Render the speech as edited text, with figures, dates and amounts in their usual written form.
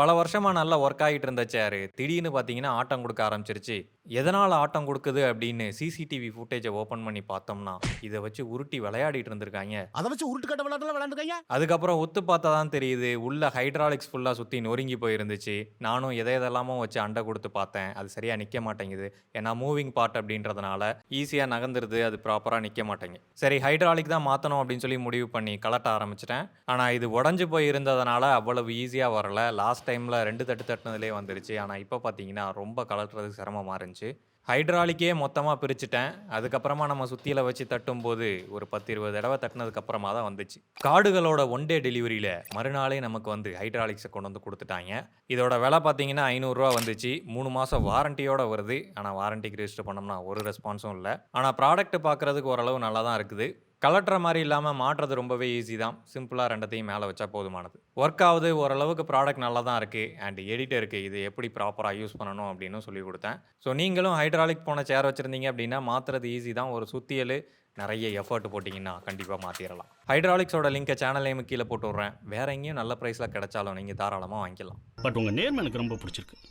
பல வருஷமா நல்லா ஒர்க் ஆகிட்டு இருந்த சேரு, திடீர்னு பார்த்தீங்கன்னா ஆட்டம் குடுக்க ஆரம்பிச்சுருச்சு. எதனால ஆட்டம் குடுக்குது அப்படின்னு சிசிடிவி ஃபுட்டேஜ ஓப்பன் பண்ணி பார்த்தோம்னா, இத வச்சு உருட்டி விளையாடிட்டு இருந்திருக்காய்ங்க. அத வச்சு உருட்டுக்கட்ட விளையாட்டுலாம் விளையாண்டுருக்காய்ங்க? அதுக்கப்புறம் உத்து பார்த்தா தான் தெரியுது, உள்ள ஹைட்ராலிக்ஸ் ஃபுல்லா சுத்தி நொறுங்கி போயிருந்துச்சு. நானும் எத எதெல்லாமோ வச்சு அண்ட குடுத்து பார்த்தேன். அது சரியா நிக்க மாட்டேங்குது. ஏன்னா மூவிங் பார்ட் அப்படின்றதுனால ஈஸியா நகர்ந்துருது. அது ப்ராப்பரா நிக்க மாட்டேங்குது. சரி ஹைட்ராலிக் தான் மாத்தணும் அப்படின்னு சொல்லி முடிவு பண்ணி கழட்ட ஆரம்பிச்சுட்டேன். ஆனா இது உடைஞ்சு போய் இருந்ததுனால அவ்வளவு ஈஸியா வரல. லாஸ்ட் டைம்ல 2 தட்டு தட்டுனதிலேயே வந்துருச்சு. ஆனா இப்ப பார்த்தீங்கன்னா, ரொம்ப கழட்டுறதுக்கு சிரமமா இருந்துச்சு. ஹைட்ராலிக்கே மொத்தமா பிரிச்சுட்டேன். அதுக்கப்புறமா நம்ம சுத்தியல வச்சு தட்டும்போது, ஒரு 10, 20 தடவ தட்டுனதுக்கு அப்புறமா தான் வந்துச்சு. கார்டுகளோட ஒன் டே டெலிவரில மறுநாளே நமக்கு வந்து ஹைட்ராலிக்ஸ கொண்டு வந்து குடுத்துட்டாய்ங்க. இதோட விலை பார்த்தீங்கன்னா, ரூ. 500 வந்துச்சு. 3 மாசம் வாரண்டியோட வருது. ஆனா வாரண்டிக்கு ரெஜிஸ்டர் பண்ணோம்னா ஒரு ரெஸ்பான்ஸும் இல்ல. ஆனா ப்ராடக்ட் பார்க்கறதுக்கு ஓரளவு நல்லா தான் இருக்குது. கழட்டுற மாரி இல்லாம மாட்டுறது ரொம்பவே ஈஸி தான். சிம்பிளா 2த்தையும் மேல வச்சா போதுமானது. ஒர்க் ஆவுது. ஓரளவுக்கு ப்ராடக்ட் நல்லா தான் இருக்கு. அண்ட் எடிட்டருக்கு இது எப்படி ப்ராப்பரா யூஸ் பண்ணணும் அப்படின்னு சொல்லிக் குடுத்தேன். ஸோ நீங்களும் ஹைட்ராலிக் போன சேர் வச்சிருந்தீங்க அப்படின்னா, மாத்துறது ஈஸி தான். ஒரு சுத்தியலு, நெறைய எஃபோர்ட் போட்டீங்கன்னா, கண்டிப்பா மாத்திறலாம். ஹைட்ராலிக்ஸோட லிங்க சேனல் நேமுக்கு கீழ போட்டு விடுறேன். வேற எங்கேயும் நல்ல பிரைஸ்ல கிடைச்சாலும் நீங்க தாராளமா வாங்கிக்கலாம். பட் உங்க நேர்மை எனக்கு ரொம்ப புடிச்சிருக்கு.